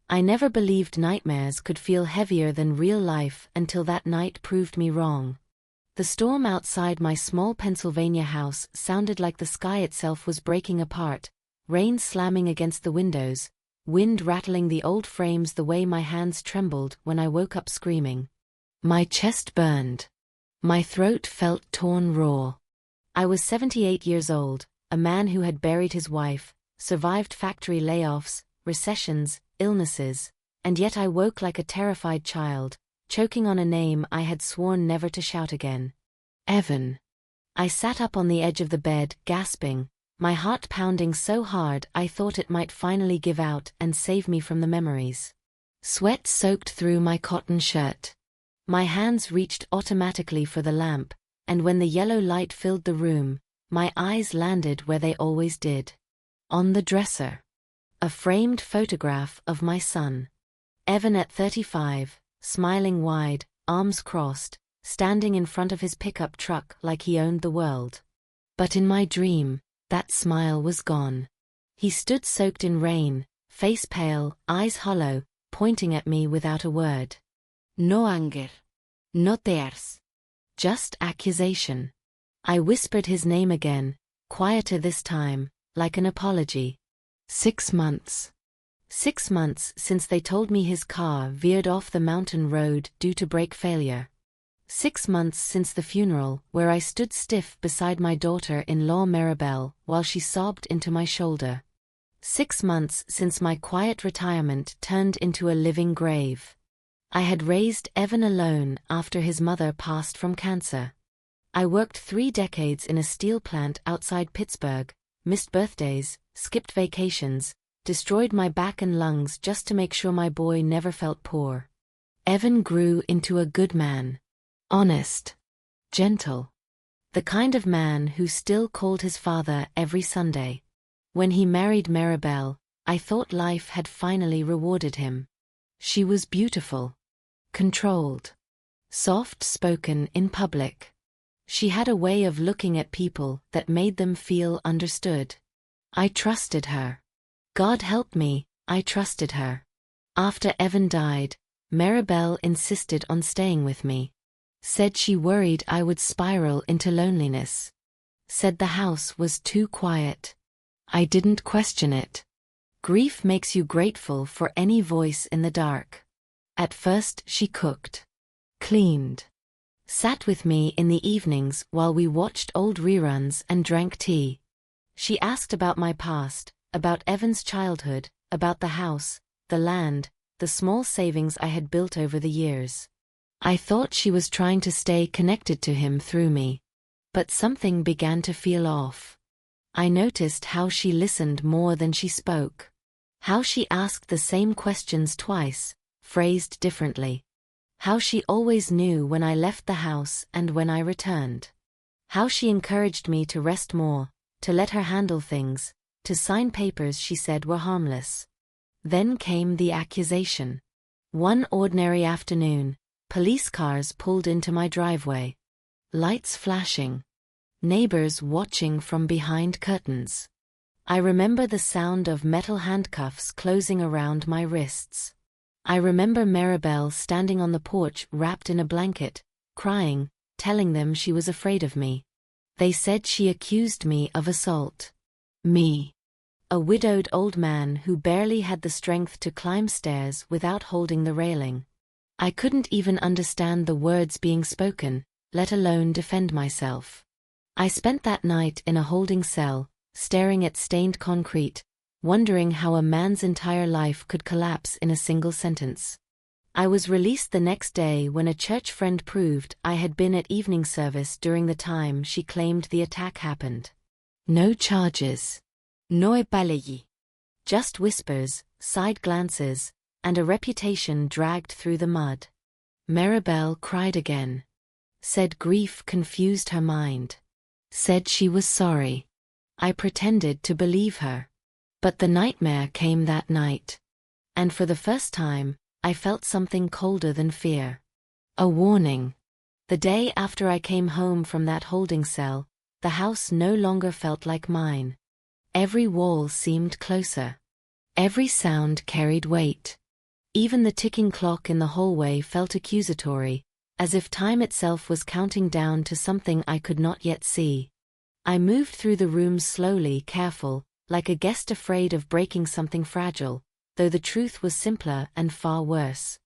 I never believed nightmares could feel heavier than real life until that night proved me wrong. The storm outside my small Pennsylvania house sounded like the sky itself was breaking apart, rain slamming against the windows, wind rattling the old frames the way my hands trembled when I woke up screaming. My chest burned. My throat felt torn raw. I was 78 years old, a man who had buried his wife, survived factory layoffs, recessions, illnesses, and yet I woke like a terrified child, choking on a name I had sworn never to shout again. Evan. I sat up on the edge of the bed, gasping, my heart pounding so hard I thought it might finally give out and save me from the memories. Sweat soaked through my cotton shirt. My hands reached automatically for the lamp, and when the yellow light filled the room, my eyes landed where they always did. On the dresser. A framed photograph of my son. Evan at 35, smiling wide, arms crossed, standing in front of his pickup truck like he owned the world. But in my dream, that smile was gone. He stood soaked in rain, face pale, eyes hollow, pointing at me without a word. No anger. No tears. Just accusation. I whispered his name again, quieter this time, like an apology. 6 months. 6 months since they told me his car veered off the mountain road due to brake failure. 6 months since the funeral where I stood stiff beside my daughter-in-law Maribel while she sobbed into my shoulder. 6 months since my quiet retirement turned into a living grave. I had raised Evan alone after his mother passed from cancer. I worked 3 decades in a steel plant outside Pittsburgh, missed birthdays, skipped vacations, destroyed my back and lungs just to make sure my boy never felt poor. Evan grew into a good man. Honest. Gentle. The kind of man who still called his father every Sunday. When he married Maribel, I thought life had finally rewarded him. She was beautiful. Controlled. Soft-spoken in public. She had a way of looking at people that made them feel understood. I trusted her. God help me, I trusted her. After Evan died, Maribel insisted on staying with me. Said she worried I would spiral into loneliness. Said the house was too quiet. I didn't question it. Grief makes you grateful for any voice in the dark. At first she cooked. Cleaned. Sat with me in the evenings while we watched old reruns and drank tea. She asked about my past, about Evan's childhood, about the house, the land, the small savings I had built over the years. I thought she was trying to stay connected to him through me. But something began to feel off. I noticed how she listened more than she spoke. How she asked the same questions twice, phrased differently. How she always knew when I left the house and when I returned. How she encouraged me to rest more, to let her handle things, to sign papers she said were harmless. Then came the accusation. One ordinary afternoon, police cars pulled into my driveway. Lights flashing. Neighbors watching from behind curtains. I remember the sound of metal handcuffs closing around my wrists. I remember Maribel standing on the porch wrapped in a blanket, crying, telling them she was afraid of me. They said she accused me of assault. Me. A widowed old man who barely had the strength to climb stairs without holding the railing. I couldn't even understand the words being spoken, let alone defend myself. I spent that night in a holding cell, staring at stained concrete, wondering how a man's entire life could collapse in a single sentence. I was released the next day when a church friend proved I had been at evening service during the time she claimed the attack happened. No charges. No apology. Just whispers, side glances, and a reputation dragged through the mud. Maribel cried again. Said grief confused her mind. Said she was sorry. I pretended to believe her. But the nightmare came that night. And for the first time, I felt something colder than fear. A warning. The day after I came home from that holding cell, the house no longer felt like mine. Every wall seemed closer. Every sound carried weight. Even the ticking clock in the hallway felt accusatory, as if time itself was counting down to something I could not yet see. I moved through the rooms slowly, careful, like a guest afraid of breaking something fragile, though the truth was simpler and far worse.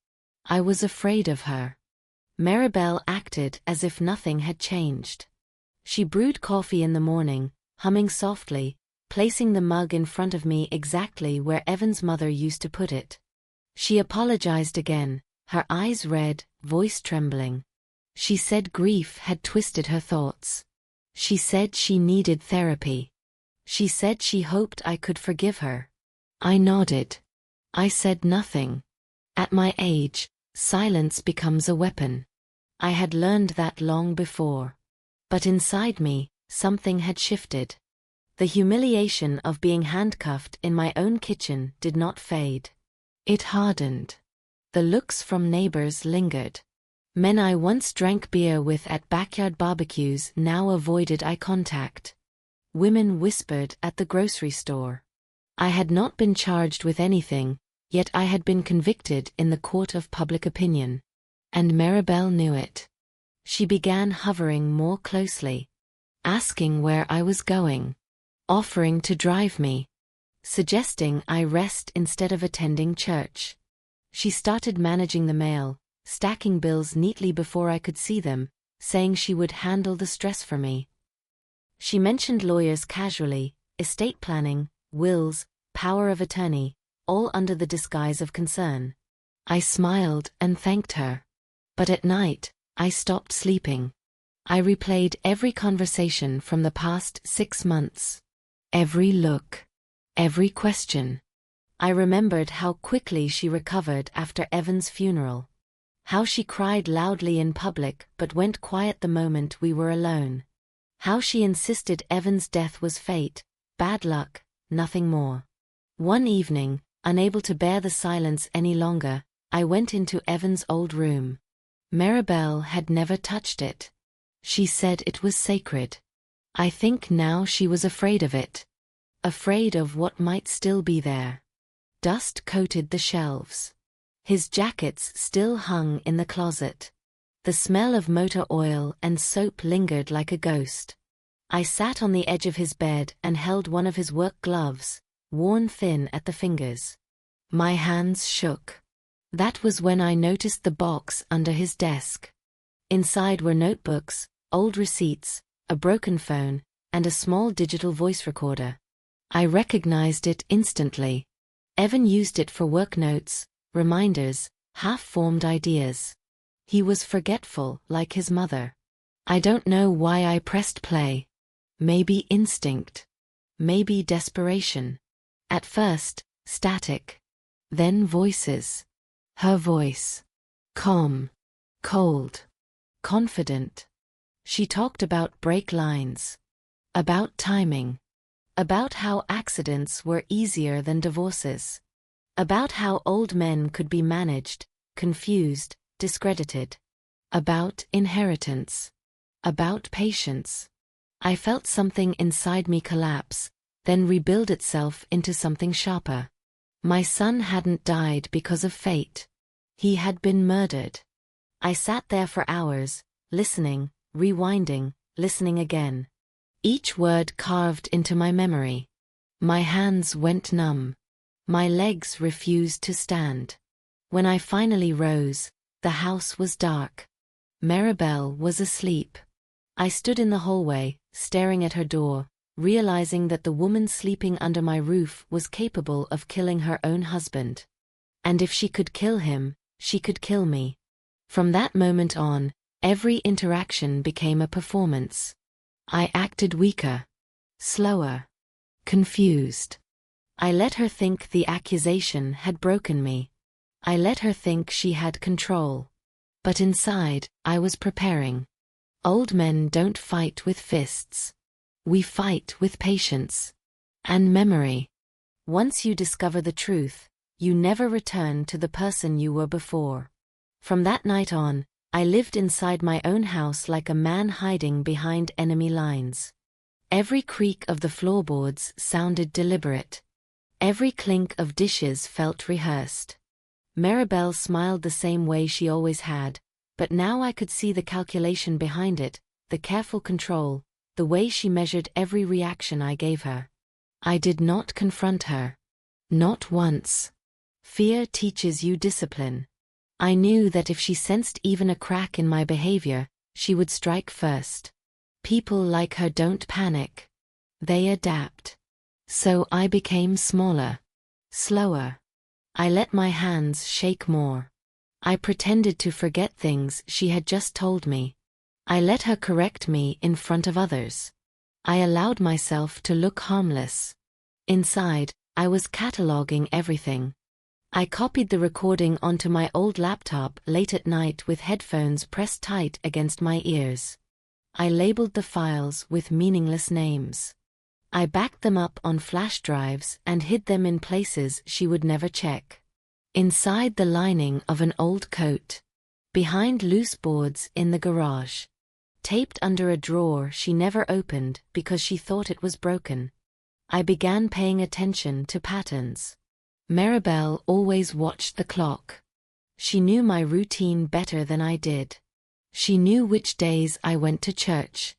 I was afraid of her. Maribel acted as if nothing had changed. She brewed coffee in the morning, humming softly, placing the mug in front of me exactly where Evan's mother used to put it. She apologized again, her eyes red, voice trembling. She said grief had twisted her thoughts. She said she needed therapy. She said she hoped I could forgive her. I nodded. I said nothing. At my age, silence becomes a weapon. I had learned that long before. But inside me, something had shifted. The humiliation of being handcuffed in my own kitchen did not fade. It hardened. The looks from neighbors lingered. Men I once drank beer with at backyard barbecues now avoided eye contact. Women whispered at the grocery store. I had not been charged with anything, yet I had been convicted in the court of public opinion. And Maribel knew it. She began hovering more closely, asking where I was going, offering to drive me, suggesting I rest instead of attending church. She started managing the mail, stacking bills neatly before I could see them, saying she would handle the stress for me. She mentioned lawyers casually, estate planning, wills, power of attorney, all under the disguise of concern. I smiled and thanked her. But at night, I stopped sleeping. I replayed every conversation from the past 6 months. Every look. Every question. I remembered how quickly she recovered after Evan's funeral. How she cried loudly in public but went quiet the moment we were alone. How she insisted Evan's death was fate, bad luck, nothing more. One evening, unable to bear the silence any longer, I went into Evan's old room. Maribel had never touched it. She said it was sacred. I think now she was afraid of it. Afraid of what might still be there. Dust coated the shelves. His jackets still hung in the closet. The smell of motor oil and soap lingered like a ghost. I sat on the edge of his bed and held one of his work gloves, worn thin at the fingers. My hands shook. That was when I noticed the box under his desk. Inside were notebooks, old receipts, a broken phone, and a small digital voice recorder. I recognized it instantly. Evan used it for work notes, reminders, half-formed ideas. He was forgetful, like his mother. I don't know why I pressed play. Maybe instinct. Maybe desperation. At first, static. Then voices. Her voice. Calm. Cold. Confident. She talked about brake lines. About timing. About how accidents were easier than divorces. About how old men could be managed, confused, discredited. About inheritance. About patience. I felt something inside me collapse, then rebuild itself into something sharper. My son hadn't died because of fate. He had been murdered. I sat there for hours, listening, rewinding, listening again. Each word carved into my memory. My hands went numb. My legs refused to stand. When I finally rose, the house was dark. Maribel was asleep. I stood in the hallway, staring at her door, realizing that the woman sleeping under my roof was capable of killing her own husband. And if she could kill him, she could kill me. From that moment on, every interaction became a performance. I acted weaker, slower, confused. I let her think the accusation had broken me. I let her think she had control. But inside, I was preparing. Old men don't fight with fists. We fight with patience. And memory. Once you discover the truth, you never return to the person you were before. From that night on, I lived inside my own house like a man hiding behind enemy lines. Every creak of the floorboards sounded deliberate. Every clink of dishes felt rehearsed. Maribel smiled the same way she always had, but now I could see the calculation behind it, the careful control, the way she measured every reaction I gave her. I did not confront her. Not once. Fear teaches you discipline. I knew that if she sensed even a crack in my behavior, she would strike first. People like her don't panic. They adapt. So I became smaller. Slower. I let my hands shake more. I pretended to forget things she had just told me. I let her correct me in front of others. I allowed myself to look harmless. Inside, I was cataloging everything. I copied the recording onto my old laptop late at night with headphones pressed tight against my ears. I labeled the files with meaningless names. I backed them up on flash drives and hid them in places she would never check. Inside the lining of an old coat. Behind loose boards in the garage. Taped under a drawer she never opened because she thought it was broken. I began paying attention to patterns. Maribel always watched the clock. She knew my routine better than I did. She knew which days I went to church.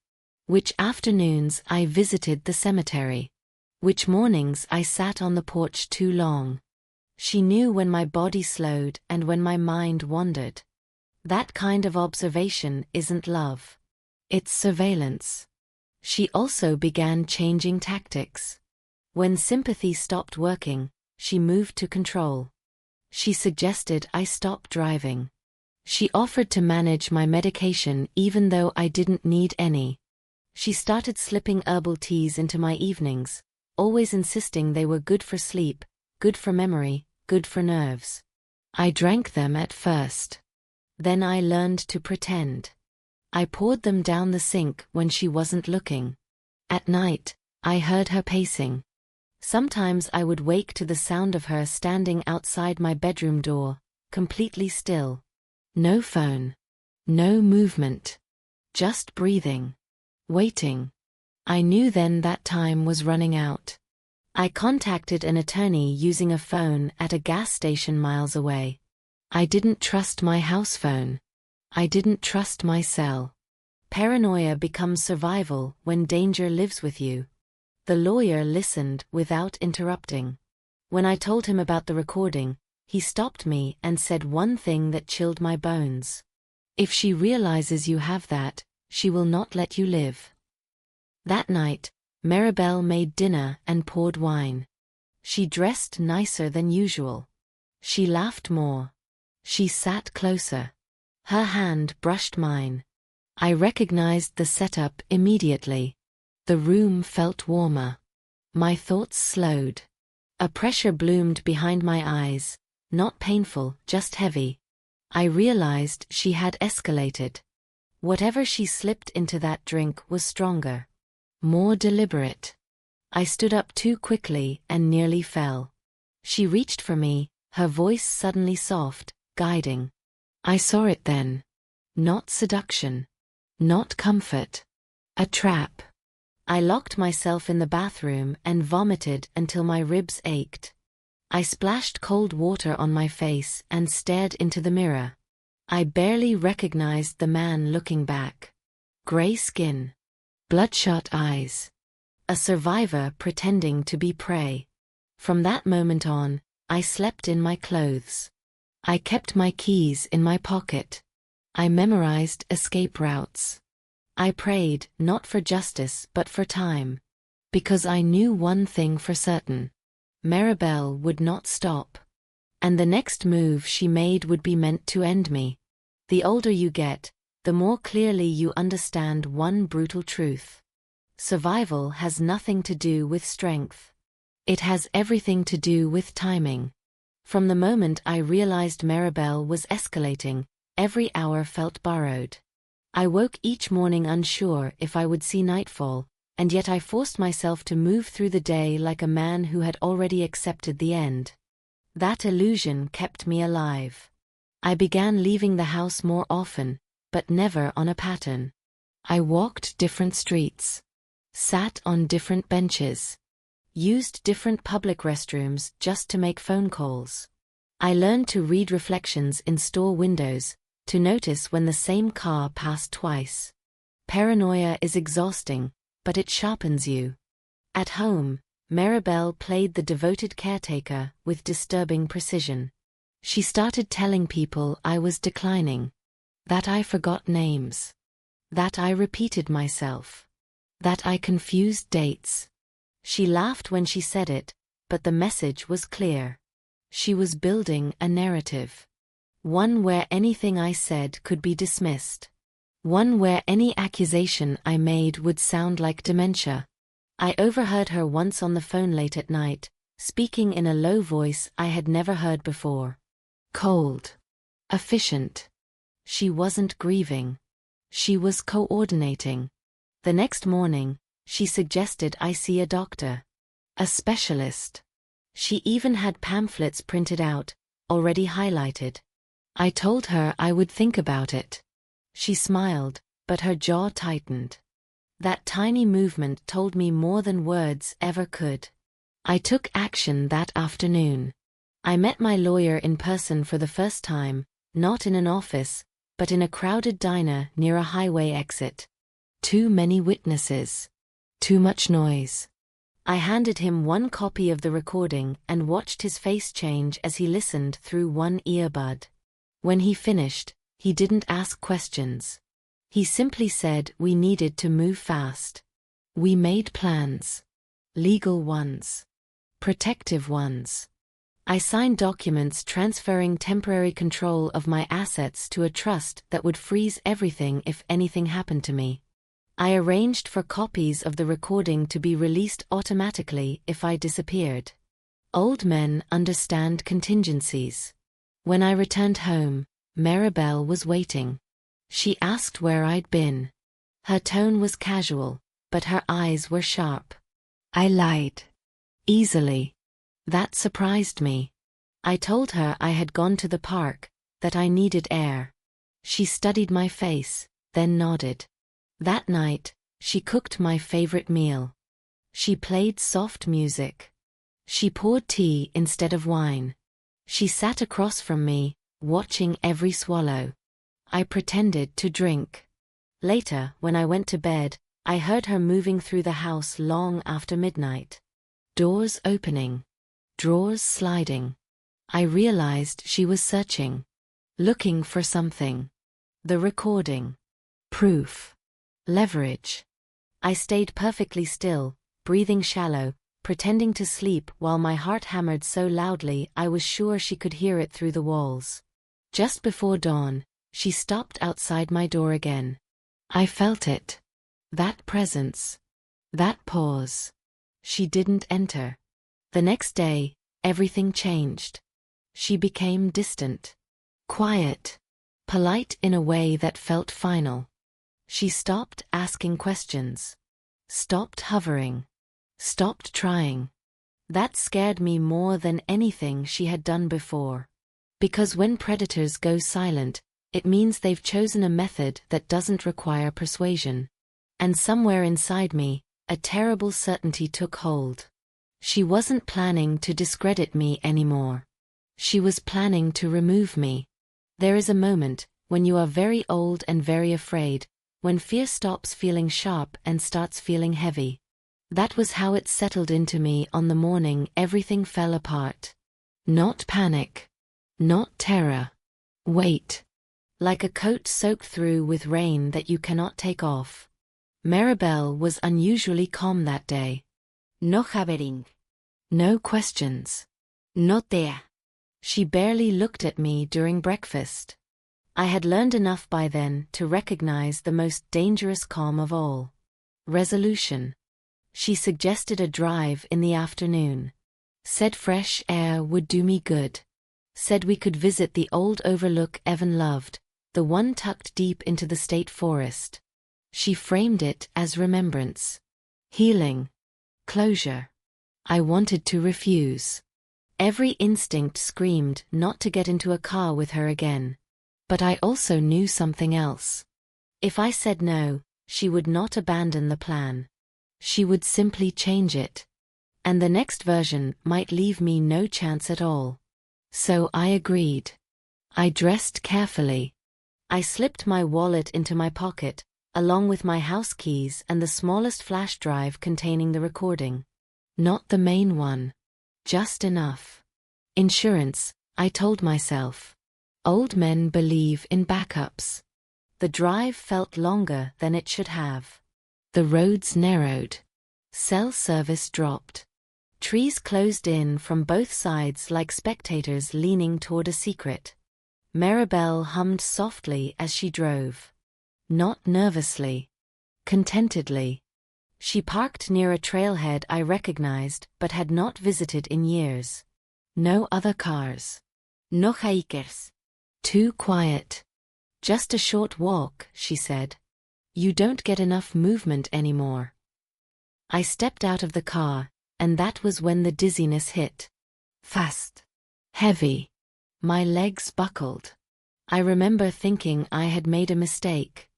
Which afternoons I visited the cemetery. Which mornings I sat on the porch too long. She knew when my body slowed and when my mind wandered. That kind of observation isn't love. It's surveillance. She also began changing tactics. When sympathy stopped working, she moved to control. She suggested I stop driving. She offered to manage my medication even though I didn't need any. She started slipping herbal teas into my evenings, always insisting they were good for sleep, good for memory, good for nerves. I drank them at first. Then I learned to pretend. I poured them down the sink when she wasn't looking. At night, I heard her pacing. Sometimes I would wake to the sound of her standing outside my bedroom door, completely still. No phone. No movement. Just breathing. Waiting. I knew then that time was running out. I contacted an attorney using a phone at a gas station miles away. I didn't trust my house phone. I didn't trust my cell. Paranoia becomes survival when danger lives with you. The lawyer listened without interrupting. When I told him about the recording, he stopped me and said one thing that chilled my bones. If she realizes you have that, she will not let you live. That night, Maribel made dinner and poured wine. She dressed nicer than usual. She laughed more. She sat closer. Her hand brushed mine. I recognized the setup immediately. The room felt warmer. My thoughts slowed. A pressure bloomed behind my eyes, not painful, just heavy. I realized she had escalated. Whatever she slipped into that drink was stronger. More deliberate. I stood up too quickly and nearly fell. She reached for me, her voice suddenly soft, guiding. I saw it then. Not seduction. Not comfort. A trap. I locked myself in the bathroom and vomited until my ribs ached. I splashed cold water on my face and stared into the mirror. I barely recognized the man looking back. Gray skin. Bloodshot eyes. A survivor pretending to be prey. From that moment on, I slept in my clothes. I kept my keys in my pocket. I memorized escape routes. I prayed not for justice but for time. Because I knew one thing for certain. Maribel would not stop. And the next move she made would be meant to end me. The older you get, the more clearly you understand one brutal truth. Survival has nothing to do with strength. It has everything to do with timing. From the moment I realized Maribel was escalating, every hour felt borrowed. I woke each morning unsure if I would see nightfall, and yet I forced myself to move through the day like a man who had already accepted the end. That illusion kept me alive. I began leaving the house more often, but never on a pattern. I walked different streets. Sat on different benches. Used different public restrooms just to make phone calls. I learned to read reflections in store windows, to notice when the same car passed twice. Paranoia is exhausting, but it sharpens you. At home, Maribel played the devoted caretaker with disturbing precision. She started telling people I was declining, that I forgot names, that I repeated myself, that I confused dates. She laughed when she said it, but the message was clear. She was building a narrative. One where anything I said could be dismissed. One where any accusation I made would sound like dementia. I overheard her once on the phone late at night, speaking in a low voice I had never heard before. Cold. Efficient. She wasn't grieving. She was coordinating. The next morning, she suggested I see a doctor. A specialist. She even had pamphlets printed out, already highlighted. I told her I would think about it. She smiled, but her jaw tightened. That tiny movement told me more than words ever could. I took action that afternoon. I met my lawyer in person for the first time, not in an office, but in a crowded diner near a highway exit. Too many witnesses. Too much noise. I handed him one copy of the recording and watched his face change as he listened through one earbud. When he finished, he didn't ask questions. He simply said we needed to move fast. We made plans. Legal ones. Protective ones. I signed documents transferring temporary control of my assets to a trust that would freeze everything if anything happened to me. I arranged for copies of the recording to be released automatically if I disappeared. Old men understand contingencies. When I returned home, Maribel was waiting. She asked where I'd been. Her tone was casual, but her eyes were sharp. I lied. Easily. That surprised me. I told her I had gone to the park, that I needed air. She studied my face, then nodded. That night, she cooked my favorite meal. She played soft music. She poured tea instead of wine. She sat across from me, watching every swallow. I pretended to drink. Later, when I went to bed, I heard her moving through the house long after midnight. Doors opening. Drawers sliding. I realized she was searching. Looking for something. The recording. Proof. Leverage. I stayed perfectly still, breathing shallow, pretending to sleep while my heart hammered so loudly I was sure she could hear it through the walls. Just before dawn, she stopped outside my door again. I felt it. That presence. That pause. She didn't enter. The next day, everything changed. She became distant. Quiet. Polite in a way that felt final. She stopped asking questions. Stopped hovering. Stopped trying. That scared me more than anything she had done before. Because when predators go silent, it means they've chosen a method that doesn't require persuasion. And somewhere inside me, a terrible certainty took hold. She wasn't planning to discredit me anymore. She was planning to remove me. There is a moment, when you are very old and very afraid, when fear stops feeling sharp and starts feeling heavy. That was how it settled into me on the morning everything fell apart. Not panic. Not terror. Weight. Like a coat soaked through with rain that you cannot take off. Maribel was unusually calm that day. No hovering. No questions. No there. She barely looked at me during breakfast. I had learned enough by then to recognize the most dangerous calm of all. Resolution. She suggested a drive in the afternoon. Said fresh air would do me good. Said we could visit the old overlook Evan loved, the one tucked deep into the state forest. She framed it as remembrance. Healing. Closure. I wanted to refuse. Every instinct screamed not to get into a car with her again. But I also knew something else. If I said no, she would not abandon the plan. She would simply change it. And the next version might leave me no chance at all. So I agreed. I dressed carefully. I slipped my wallet into my pocket, along with my house keys and the smallest flash drive containing the recording. Not the main one. Just enough. Insurance, I told myself. Old men believe in backups. The drive felt longer than it should have. The roads narrowed. Cell service dropped. Trees closed in from both sides like spectators leaning toward a secret. Maribel hummed softly as she drove. Not nervously. Contentedly. She parked near a trailhead I recognized but had not visited in years. No other cars. No hikers. Too quiet. Just a short walk, she said. You don't get enough movement anymore. I stepped out of the car, and that was when the dizziness hit. Fast. Heavy. My legs buckled. I remember thinking I had made a mistake.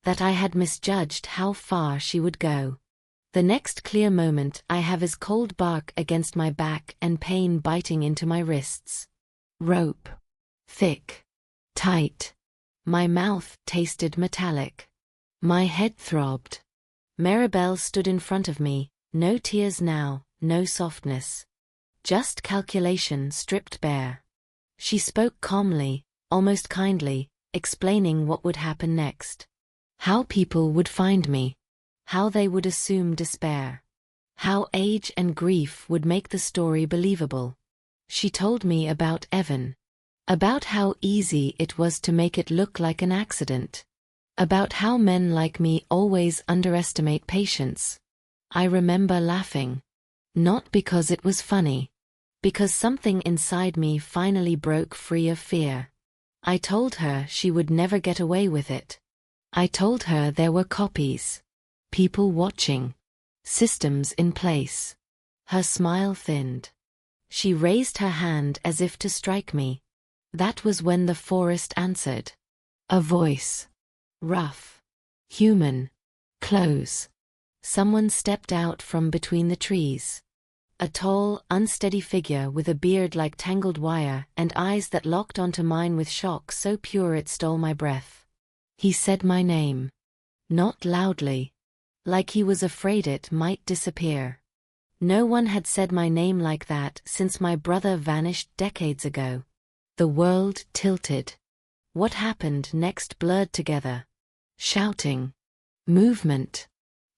That I had misjudged how far she would go. The next clear moment I have is cold bark against my back and pain biting into my wrists. Rope. Thick. Tight. My mouth tasted metallic. My head throbbed. Maribel stood in front of me, no tears now, no softness. Just calculation stripped bare. She spoke calmly, almost kindly, explaining what would happen next. How people would find me. How they would assume despair. How age and grief would make the story believable. She told me about Evan. About how easy it was to make it look like an accident. About how men like me always underestimate patience. I remember laughing. Not because it was funny. Because something inside me finally broke free of fear. I told her she would never get away with it. I told her there were copies. People watching. Systems in place. Her smile thinned. She raised her hand as if to strike me. That was when the forest answered. A voice. Rough. Human. Close. Someone stepped out from between the trees. A tall, unsteady figure with a beard like tangled wire and eyes that locked onto mine with shock so pure it stole my breath. He said my name. Not loudly. Like he was afraid it might disappear. No one had said my name like that since my brother vanished decades ago. The world tilted. What happened next blurred together. Shouting. Movement.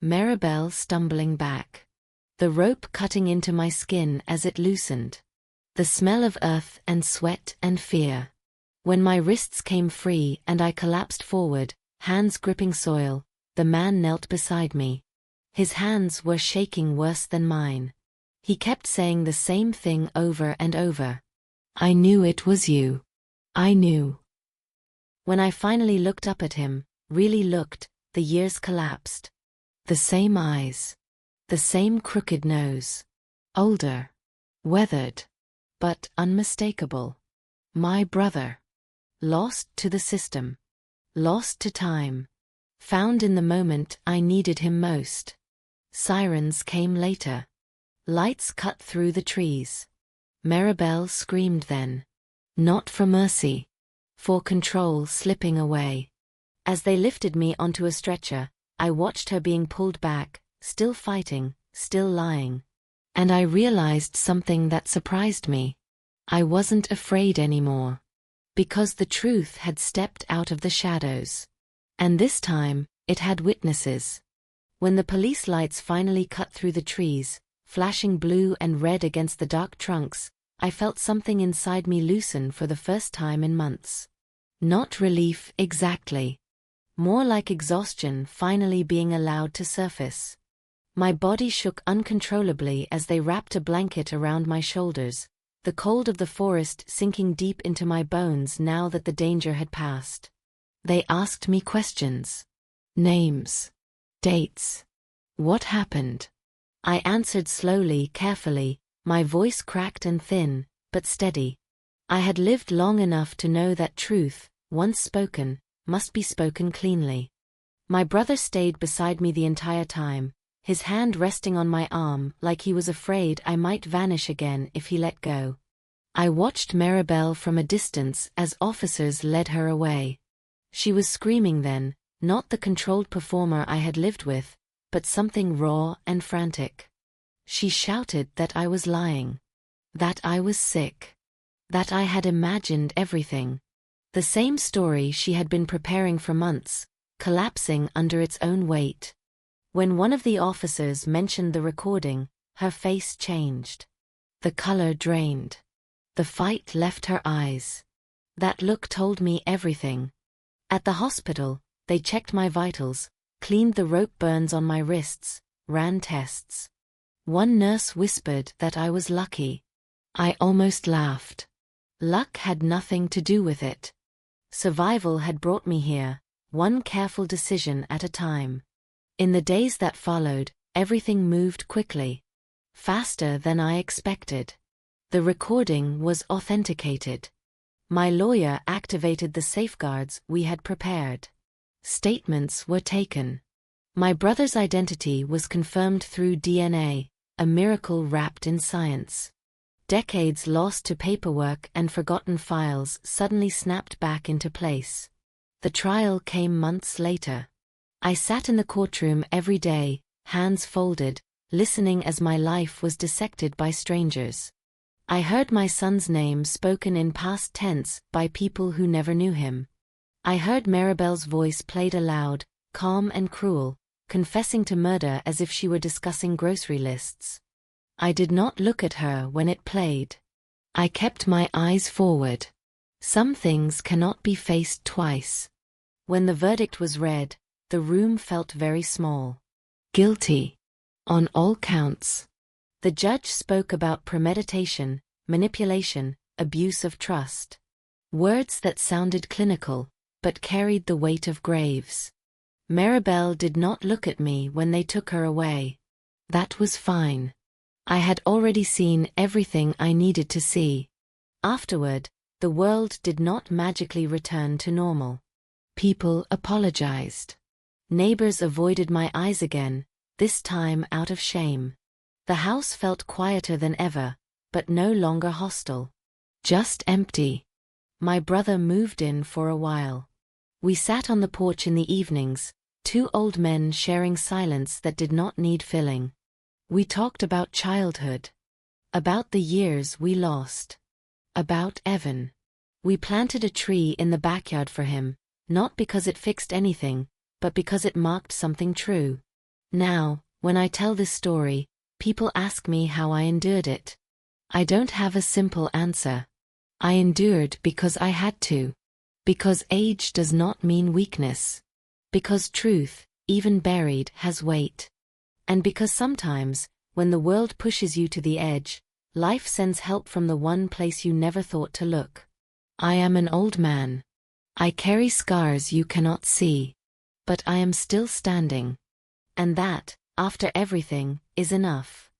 Maribel stumbling back. The rope cutting into my skin as it loosened. The smell of earth and sweat and fear. When my wrists came free and I collapsed forward, hands gripping soil, the man knelt beside me. His hands were shaking worse than mine. He kept saying the same thing over and over. I knew it was you. I knew. When I finally looked up at him, really looked, the years collapsed. The same eyes. The same crooked nose. Older. Weathered. But unmistakable. My brother. Lost to the system. Lost to time. Found in the moment I needed him most. Sirens came later. Lights cut through the trees. Maribel screamed then. Not for mercy. For control slipping away. As they lifted me onto a stretcher, I watched her being pulled back, still fighting, still lying. And I realized something that surprised me. I wasn't afraid anymore. Because the truth had stepped out of the shadows. And this time, it had witnesses. When the police lights finally cut through the trees, flashing blue and red against the dark trunks, I felt something inside me loosen for the first time in months. Not relief exactly. More like exhaustion finally being allowed to surface. My body shook uncontrollably as they wrapped a blanket around my shoulders, the cold of the forest sinking deep into my bones now that the danger had passed. They asked me questions. Names. Dates. What happened? I answered slowly, carefully, my voice cracked and thin, but steady. I had lived long enough to know that truth, once spoken, must be spoken cleanly. My brother stayed beside me the entire time, his hand resting on my arm like he was afraid I might vanish again if he let go. I watched Maribel from a distance as officers led her away. She was screaming then, not the controlled performer I had lived with, but something raw and frantic. She shouted that I was lying. That I was sick. That I had imagined everything. The same story she had been preparing for months, collapsing under its own weight. When one of the officers mentioned the recording, her face changed. The color drained. The fight left her eyes. That look told me everything. At the hospital, they checked my vitals, cleaned the rope burns on my wrists, ran tests. One nurse whispered that I was lucky. I almost laughed. Luck had nothing to do with it. Survival had brought me here, one careful decision at a time. In the days that followed, everything moved quickly. Faster than I expected. The recording was authenticated. My lawyer activated the safeguards we had prepared. Statements were taken. My brother's identity was confirmed through DNA, a miracle wrapped in science. Decades lost to paperwork and forgotten files suddenly snapped back into place. The trial came months later. I sat in the courtroom every day, hands folded, listening as my life was dissected by strangers. I heard my son's name spoken in past tense by people who never knew him. I heard Maribel's voice played aloud, calm and cruel, confessing to murder as if she were discussing grocery lists. I did not look at her when it played. I kept my eyes forward. Some things cannot be faced twice. When the verdict was read, the room felt very small. Guilty. On all counts. The judge spoke about premeditation, manipulation, abuse of trust. Words that sounded clinical, but carried the weight of graves. Maribel did not look at me when they took her away. That was fine. I had already seen everything I needed to see. Afterward, the world did not magically return to normal. People apologized. Neighbors avoided my eyes again, this time out of shame. The house felt quieter than ever, but no longer hostile. Just empty. My brother moved in for a while. We sat on the porch in the evenings, two old men sharing silence that did not need filling. We talked about childhood. About the years we lost. About Evan. We planted a tree in the backyard for him, not because it fixed anything, but because it marked something true. Now, when I tell this story, people ask me how I endured it. I don't have a simple answer. I endured because I had to. Because age does not mean weakness. Because truth, even buried, has weight. And because sometimes, when the world pushes you to the edge, life sends help from the one place you never thought to look. I am an old man. I carry scars you cannot see. But I am still standing. And that, after everything, is enough.